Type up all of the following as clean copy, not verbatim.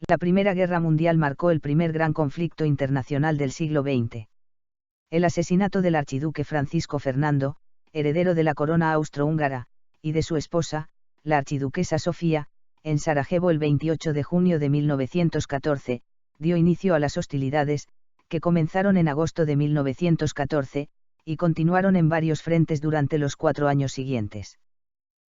La Primera Guerra Mundial marcó el primer gran conflicto internacional del siglo XX. El asesinato del archiduque Francisco Fernando, heredero de la corona austrohúngara, y de su esposa, la archiduquesa Sofía, en Sarajevo el 28 de junio de 1914, dio inicio a las hostilidades, que comenzaron en agosto de 1914, y continuaron en varios frentes durante los 4 años siguientes.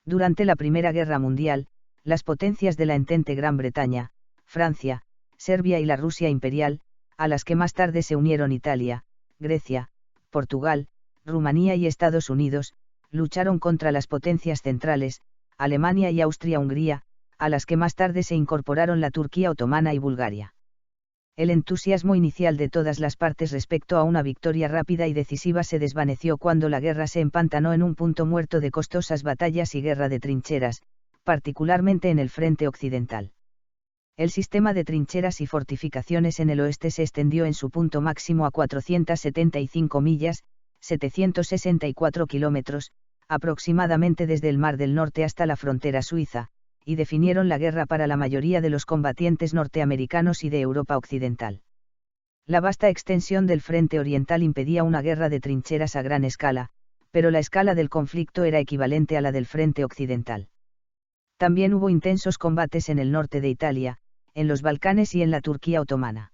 Durante la Primera Guerra Mundial, las potencias de la Entente Gran Bretaña, Francia, Serbia y la Rusia imperial, a las que más tarde se unieron Italia, Grecia, Portugal, Rumanía y Estados Unidos, lucharon contra las potencias centrales, Alemania y Austria-Hungría, a las que más tarde se incorporaron la Turquía otomana y Bulgaria. El entusiasmo inicial de todas las partes respecto a una victoria rápida y decisiva se desvaneció cuando la guerra se empantanó en un punto muerto de costosas batallas y guerra de trincheras, particularmente en el frente occidental. El sistema de trincheras y fortificaciones en el oeste se extendió en su punto máximo a 475 millas, 764 kilómetros, aproximadamente desde el Mar del Norte hasta la frontera suiza, y definieron la guerra para la mayoría de los combatientes norteamericanos y de Europa occidental. La vasta extensión del frente oriental impedía una guerra de trincheras a gran escala, pero la escala del conflicto era equivalente a la del frente occidental. También hubo intensos combates en el norte de Italia, en los Balcanes y en la Turquía otomana.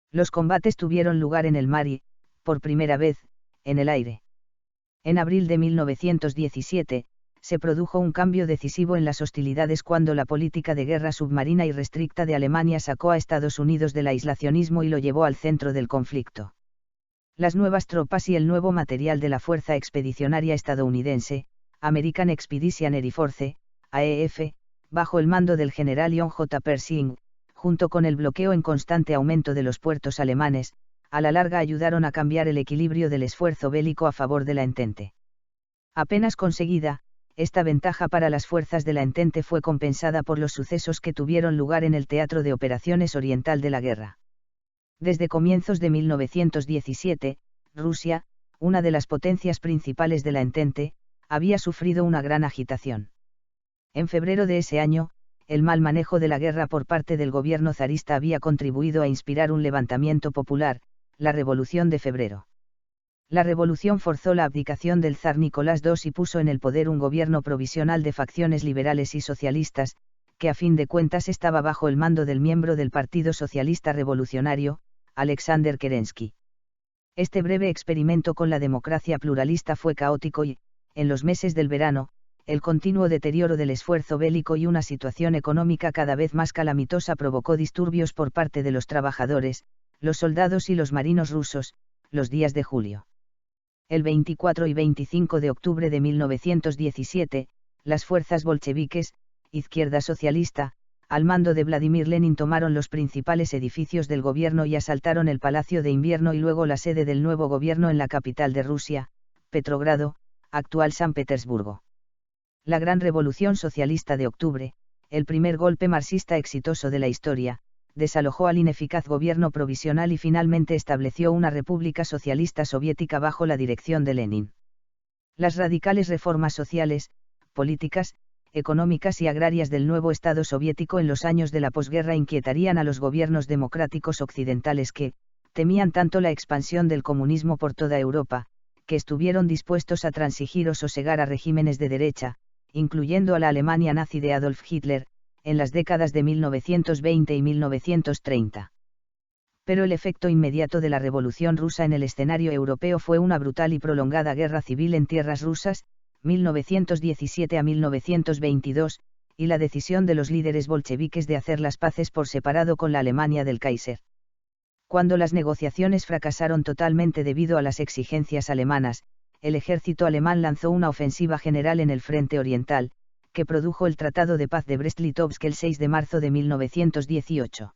Los combates tuvieron lugar en el mar y, por primera vez, en el aire. En abril de 1917, se produjo un cambio decisivo en las hostilidades cuando la política de guerra submarina irrestricta de Alemania sacó a Estados Unidos del aislacionismo y lo llevó al centro del conflicto. Las nuevas tropas y el nuevo material de la Fuerza Expedicionaria Estadounidense, American Expeditionary Force, AEF, bajo el mando del general John J. Pershing, junto con el bloqueo en constante aumento de los puertos alemanes, a la larga ayudaron a cambiar el equilibrio del esfuerzo bélico a favor de la Entente. Apenas conseguida, esta ventaja para las fuerzas de la Entente fue compensada por los sucesos que tuvieron lugar en el teatro de operaciones oriental de la guerra. Desde comienzos de 1917, Rusia, una de las potencias principales de la Entente, había sufrido una gran agitación. En febrero de ese año, el mal manejo de la guerra por parte del gobierno zarista había contribuido a inspirar un levantamiento popular, la Revolución de Febrero. La revolución forzó la abdicación del zar Nicolás II y puso en el poder un gobierno provisional de facciones liberales y socialistas, que a fin de cuentas estaba bajo el mando del miembro del Partido Socialista Revolucionario, Alexander Kerensky. Este breve experimento con la democracia pluralista fue caótico y, en los meses del verano, el continuo deterioro del esfuerzo bélico y una situación económica cada vez más calamitosa provocó disturbios por parte de los trabajadores, los soldados y los marinos rusos, los días de julio. El 24 y 25 de octubre de 1917, las fuerzas bolcheviques, izquierda socialista, al mando de Vladimir Lenin tomaron los principales edificios del gobierno y asaltaron el Palacio de Invierno y luego la sede del nuevo gobierno en la capital de Rusia, Petrogrado, actual San Petersburgo. La Gran Revolución Socialista de Octubre, el primer golpe marxista exitoso de la historia, desalojó al ineficaz gobierno provisional y finalmente estableció una república socialista soviética bajo la dirección de Lenin. Las radicales reformas sociales, políticas, económicas y agrarias del nuevo Estado soviético en los años de la posguerra inquietarían a los gobiernos democráticos occidentales que, temían tanto la expansión del comunismo por toda Europa, que estuvieron dispuestos a transigir o sosegar a regímenes de derecha, incluyendo a la Alemania nazi de Adolf Hitler, en las décadas de 1920 y 1930. Pero el efecto inmediato de la Revolución rusa en el escenario europeo fue una brutal y prolongada guerra civil en tierras rusas, 1917 a 1922, y la decisión de los líderes bolcheviques de hacer las paces por separado con la Alemania del Kaiser. Cuando las negociaciones fracasaron totalmente debido a las exigencias alemanas, el ejército alemán lanzó una ofensiva general en el frente oriental, que produjo el Tratado de Paz de Brest-Litovsk el 6 de marzo de 1918.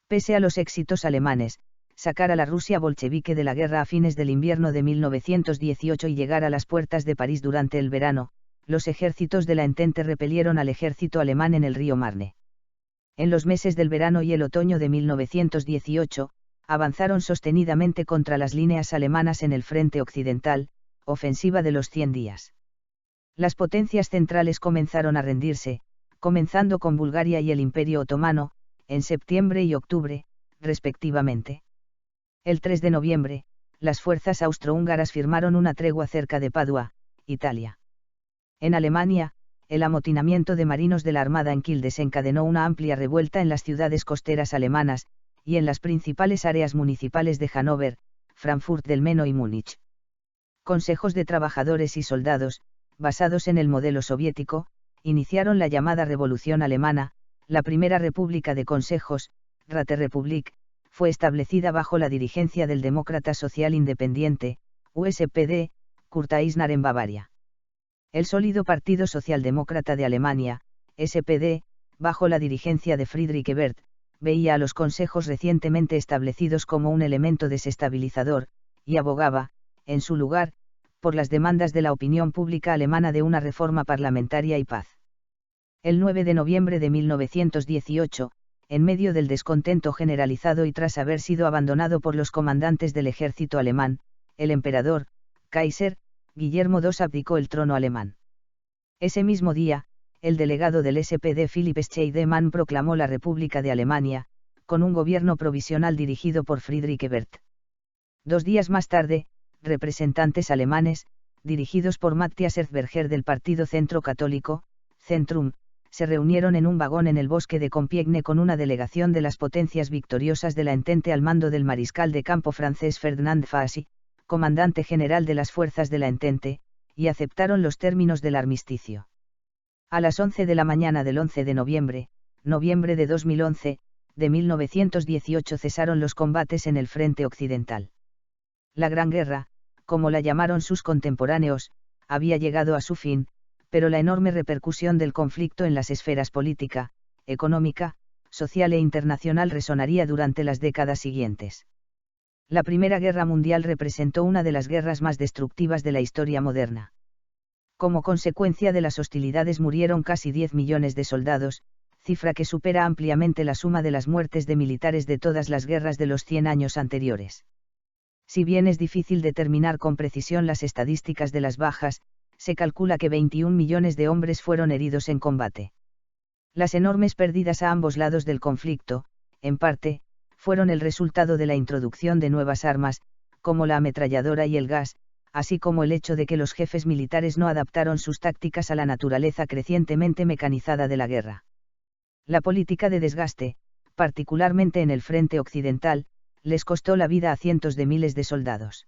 Pese a los éxitos alemanes, sacar a la Rusia bolchevique de la guerra a fines del invierno de 1918 y llegar a las puertas de París durante el verano, los ejércitos de la Entente repelieron al ejército alemán en el río Marne. En los meses del verano y el otoño de 1918, avanzaron sostenidamente contra las líneas alemanas en el frente occidental, ofensiva de los 100 días. Las potencias centrales comenzaron a rendirse, comenzando con Bulgaria y el Imperio Otomano, en septiembre y octubre, respectivamente. El 3 de noviembre, las fuerzas austrohúngaras firmaron una tregua cerca de Padua, Italia. En Alemania, el amotinamiento de marinos de la Armada en Kiel desencadenó una amplia revuelta en las ciudades costeras alemanas, y en las principales áreas municipales de Hannover, Frankfurt del Meno y Múnich. Consejos de trabajadores y soldados, basados en el modelo soviético, iniciaron la llamada Revolución Alemana. La primera república de consejos, Räterepublik, fue establecida bajo la dirigencia del demócrata social independiente, USPD, Kurt Eisner en Bavaria. El sólido Partido Socialdemócrata de Alemania, SPD, bajo la dirigencia de Friedrich Ebert, veía a los consejos recientemente establecidos como un elemento desestabilizador, y abogaba, en su lugar, por las demandas de la opinión pública alemana de una reforma parlamentaria y paz. El 9 de noviembre de 1918, en medio del descontento generalizado y tras haber sido abandonado por los comandantes del ejército alemán, el emperador, Kaiser, Guillermo II abdicó el trono alemán. Ese mismo día, el delegado del SPD Philipp Scheidemann proclamó la República de Alemania, con un gobierno provisional dirigido por Friedrich Ebert. 2 días más tarde, representantes alemanes, dirigidos por Matthias Erzberger del Partido Centro Católico, Centrum, se reunieron en un vagón en el bosque de Compiègne con una delegación de las potencias victoriosas de la Entente al mando del mariscal de campo francés Ferdinand Foch, comandante general de las fuerzas de la Entente, y aceptaron los términos del armisticio. A las 11 de la mañana del 11 de noviembre de 2011, de 1918 cesaron los combates en el frente occidental. La Gran Guerra, como la llamaron sus contemporáneos, había llegado a su fin, pero la enorme repercusión del conflicto en las esferas política, económica, social e internacional resonaría durante las décadas siguientes. La Primera Guerra Mundial representó una de las guerras más destructivas de la historia moderna. Como consecuencia de las hostilidades murieron casi 10 millones de soldados, cifra que supera ampliamente la suma de las muertes de militares de todas las guerras de los 100 años anteriores. Si bien es difícil determinar con precisión las estadísticas de las bajas, se calcula que 21 millones de hombres fueron heridos en combate. Las enormes pérdidas a ambos lados del conflicto, en parte, fueron el resultado de la introducción de nuevas armas, como la ametralladora y el gas, así como el hecho de que los jefes militares no adaptaron sus tácticas a la naturaleza crecientemente mecanizada de la guerra. La política de desgaste, particularmente en el frente occidental, les costó la vida a cientos de miles de soldados.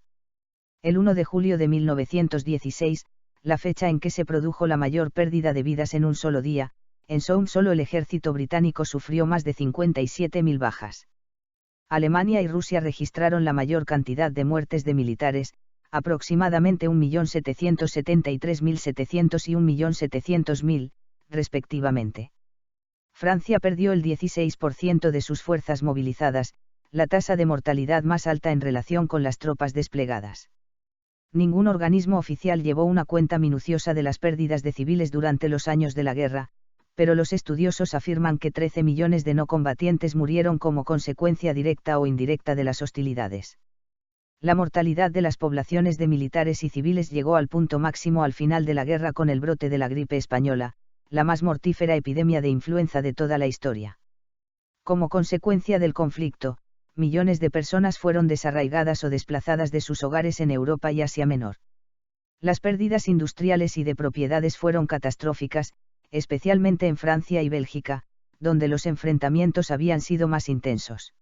El 1 de julio de 1916, la fecha en que se produjo la mayor pérdida de vidas en un solo día, en Somme solo el ejército británico sufrió más de 57.000 bajas. Alemania y Rusia registraron la mayor cantidad de muertes de militares, aproximadamente 1.773.700 y 1.700.000, respectivamente. Francia perdió el 16% de sus fuerzas movilizadas, la tasa de mortalidad más alta en relación con las tropas desplegadas. Ningún organismo oficial llevó una cuenta minuciosa de las pérdidas de civiles durante los años de la guerra, pero los estudiosos afirman que 13 millones de no combatientes murieron como consecuencia directa o indirecta de las hostilidades. La mortalidad de las poblaciones de militares y civiles llegó al punto máximo al final de la guerra con el brote de la gripe española, la más mortífera epidemia de influenza de toda la historia. Como consecuencia del conflicto, millones de personas fueron desarraigadas o desplazadas de sus hogares en Europa y Asia Menor. Las pérdidas industriales y de propiedades fueron catastróficas, especialmente en Francia y Bélgica, donde los enfrentamientos habían sido más intensos.